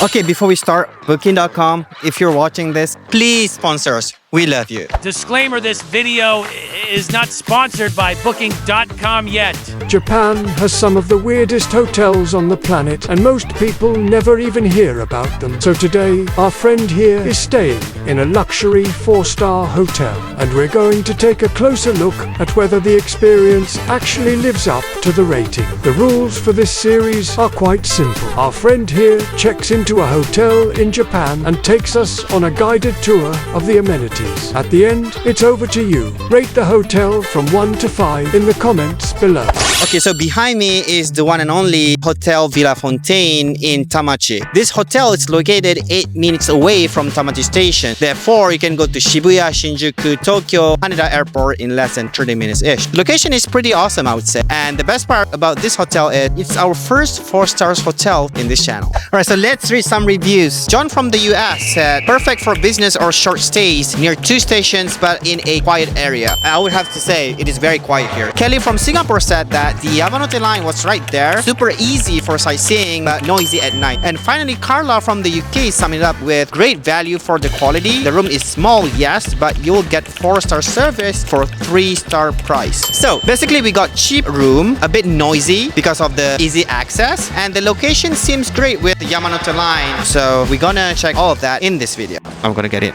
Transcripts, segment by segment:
Okay, before we start, Booking.com, if you're watching this, please sponsor us. We love you. Disclaimer, this video is not sponsored by Booking.com yet. Japan has some of the weirdest hotels on the planet, and most people never even hear about them. So today, our friend here is staying in a luxury 4-star hotel, and we're going to take a closer look at whether the experience actually lives up to the rating. The rules for this series are quite simple. Our friend here checks into a hotel in Japan and takes us on a guided tour of the amenities. At the end, it's over to you. Rate the hotel from 1 to 5 in the comments below. Okay, so behind me is the one and only Hotel Villa Fontaine in Tamachi. This hotel is located 8 minutes away from Tamachi Station. Therefore, you can go to Shibuya, Shinjuku, Tokyo, Haneda Airport in less than 30 minutes-ish. Location is pretty awesome, I would say. And the best part about this hotel is it's our first 4-star hotel in this channel. Alright, so let's read some reviews. John from the US said, perfect for business or short stays near 2 stations but in a quiet area. I would have to say it is very quiet here. Kelly from Singapore said that the Yamanote Line was right there. Super easy for sightseeing but noisy at night. And finally, Carla from the UK summed it up with great value for the quality. The room is small, yes, but you'll get 4-star service for 3-star price. So basically we got cheap room, a bit noisy because of the easy access, and the location seems great with the Yamanote Line. So we're gonna check all of that in this video. I'm gonna get it.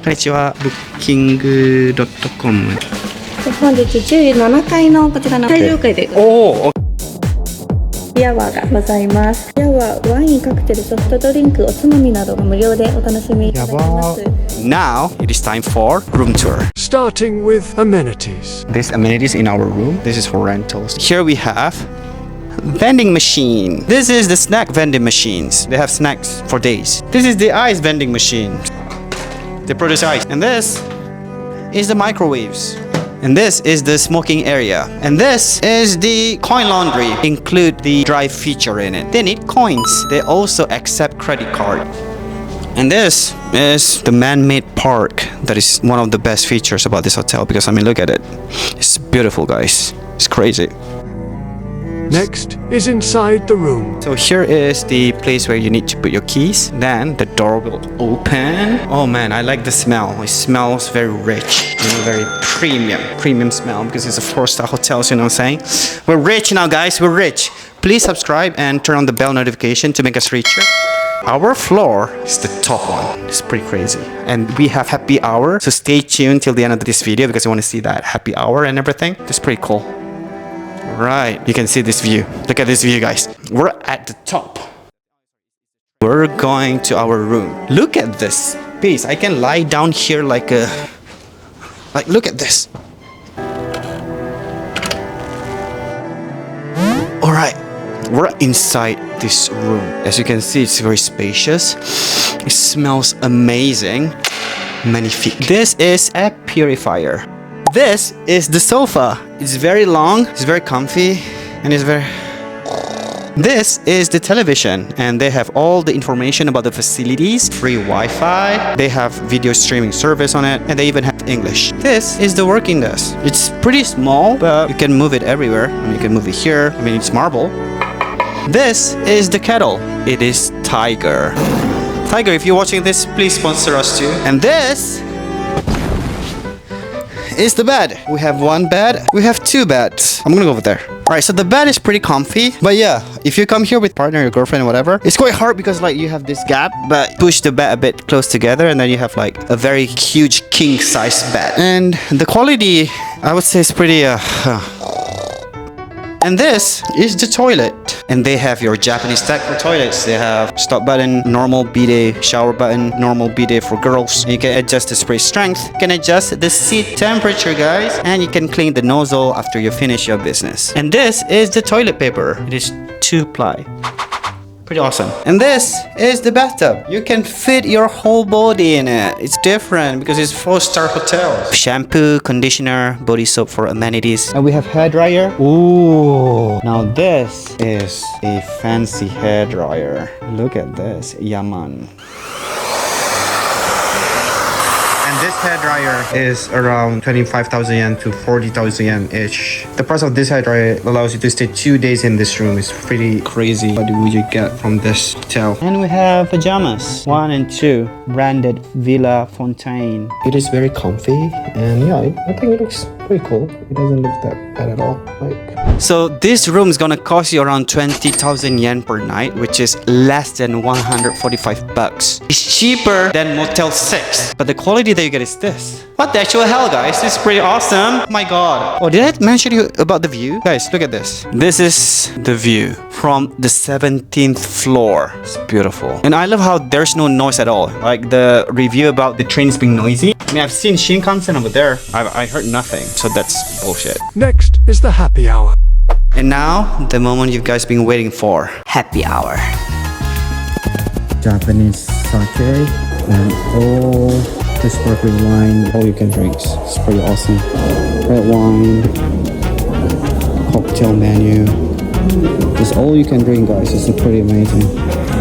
こんにちは、booking.com。本日17階のこちらの最上階でシャワーがございます。シャワー、ワイン、カクテル、ソフトドリンク、おつまみなどが無料でお楽しみいただけます。Now it is time for room tour. Starting with amenities. This amenities in our room. This is for rentals. Here we have vending machine. This is the snack vending machines. They have snacks for days. This is the ice vending machine. They produce ice. And this is the microwaves. And this is the smoking area. And this is the coin laundry. Include the drive feature in it. They need coins. They also accept credit card. And this is the man-made park. That is one of the best features about this hotel because I mean look at it. It's beautiful, guys. It's crazy. Next is inside the room. So here is the place where you need to put your keys. Then the door will open. Oh man, I like the smell. It smells very rich, very premium smell because it's a 4-star hotel, you know what I'm saying? We're rich now, guys, we're rich. Please subscribe and turn on the bell notification to make us richer. Our floor is the top one. It's pretty crazy. And we have happy hour, so stay tuned till the end of this video because you want to see that happy hour and everything. It's pretty cool. Right, you can see this view. Look at this view, guys. We're at the top. We're going to our room. Look at this piece. I can lie down here like look at this. Alright, we're inside this room. As you can see, it's very spacious. It smells amazing. Magnifique. This is a purifier. This is the sofa. It's very long, it's very comfy, and it's very... This is the television, and they have all the information about the facilities, free Wi-Fi, they have video streaming service on it, and they even have English. This is the working desk. It's pretty small, but you can move it everywhere. I mean, you can move it here. I mean, it's marble. This is the kettle. It is Tiger. Tiger, if you're watching this, please sponsor us too. And this is the bed. We have one bed. We have 2 beds. I'm gonna go over there. Alright, so the bed is pretty comfy. But yeah, if you come here with partner, your girlfriend, or whatever, it's quite hard because like you have this gap, but push the bed a bit close together and then you have like a very huge king size bed. And the quality, I would say, is pretty And this is the toilet. And they have your Japanese tech for toilets. They have stop button, normal bidet, shower button, normal bidet for girls. You can adjust the spray strength. You can adjust the seat temperature, guys. And you can clean the nozzle after you finish your business. And this is the toilet paper. It is 2-ply. Pretty awesome. And this is the bathtub. You can fit your whole body in it. It's different because it's 4-star hotel. Shampoo, conditioner, body soap for amenities. And we have hair dryer. Ooh. Now this is a fancy hair dryer. Look at this. Yaman. And And this hairdryer is around 25,000 yen to 40,000 yen ish. The price of this hairdryer allows you to stay 2 days in this room. It's pretty crazy. What would you get from this hotel? And we have pajamas 1 and 2, branded Villa Fontaine. It is very comfy, and yeah, I think it looks pretty cool. It doesn't look that bad at all. So this room is gonna cost you around 20,000 yen per night, which is less than 145 bucks. It's cheaper than Motel 6, but the quality that you get is this. What the actual hell, guys? This is pretty awesome. Oh my god. Oh, did I mention you about the view? Guys, look at this. This is the view from the 17th floor. It's beautiful. And I love how there's no noise at all. Like the review about the trains being noisy. I mean, I've seen Shinkansen over there. I heard nothing, so that's bullshit. Next is the happy hour. And now, the moment you guys been waiting for. Happy hour. Japanese sake and all the sparkling wine, all you can drink. It's pretty awesome. Red wine, cocktail menu. It's all you can drink, guys. It's pretty amazing.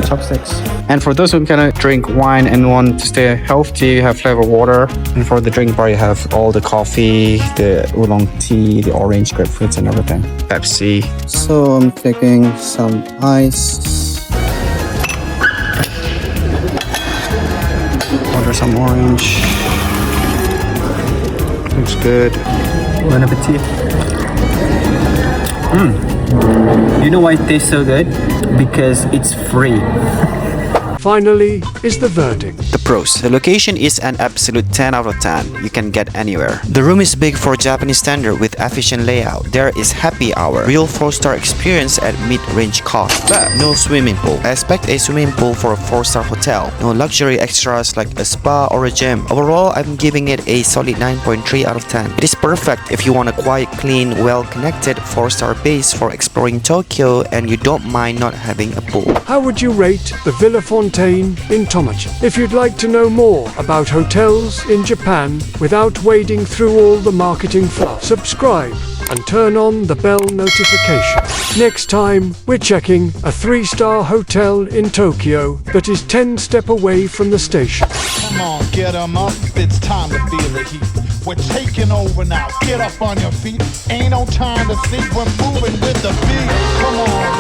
Chopsticks. And for those who cannot drink wine and want to stay healthy, you have flavored water. And for the drink bar, you have all the coffee, the oolong tea, the orange grapefruits, and everything. Pepsi. So I'm taking some ice. Order some orange. Looks good. Bon appetit. You know why it tastes so good? Because it's free. Finally is the verdict. The pros. The location is an absolute 10 out of 10. You can get anywhere. The room is big for Japanese standard with efficient layout. There is happy hour. Real 4-star experience at mid-range cost. But no swimming pool. I expect a swimming pool for a 4-star hotel. No luxury extras like a spa or a gym. Overall, I'm giving it a solid 9.3 out of 10. It is perfect if you want a quiet, clean, well-connected 4-star base for exploring Tokyo and you don't mind not having a pool. How would you rate the Villa Fontaine in Tamachi? If you'd like to know more about hotels in Japan without wading through all the marketing fluff, subscribe and turn on the bell notification. Next time, we're checking a 3-star hotel in Tokyo that is 10 steps away from the station. Come on, get 'em up, it's time to feel the heat. We're taking over now, get up on your feet. Ain't no time to think, we're moving with the beat. Come on.